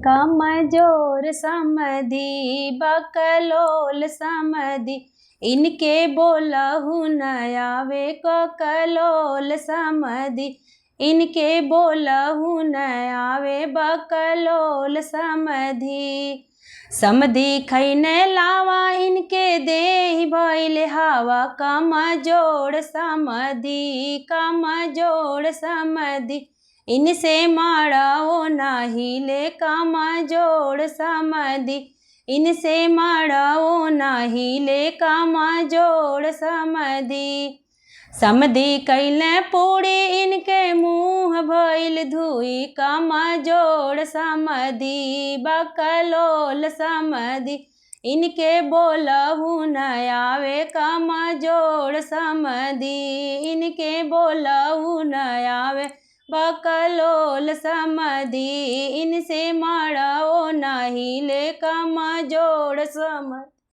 कमजोर समधी बकलोल समधी, इनके बोलहु न आवे ककलोल समधी, इनके बोलहु न आवे बकलोल समधी। समधी खैने लावा इनके देहि भइल हवा, कमजोर समधी कमजोर समधी, इनसे माड़ाओ नाही ले कमजोर समधी, इनसे माड़ाओ नाही ले कमजोर समधी। समधी कैले पूड़ी इनके मुँह भइल धुई, कमजोर समधी बकलोल समधी, इनके बोलहु न आवे कमजोर समधी, इनके बोलहु न आवे बकलोल समधी, इनसे माड़ाओ नाही ले कमजोर समधी।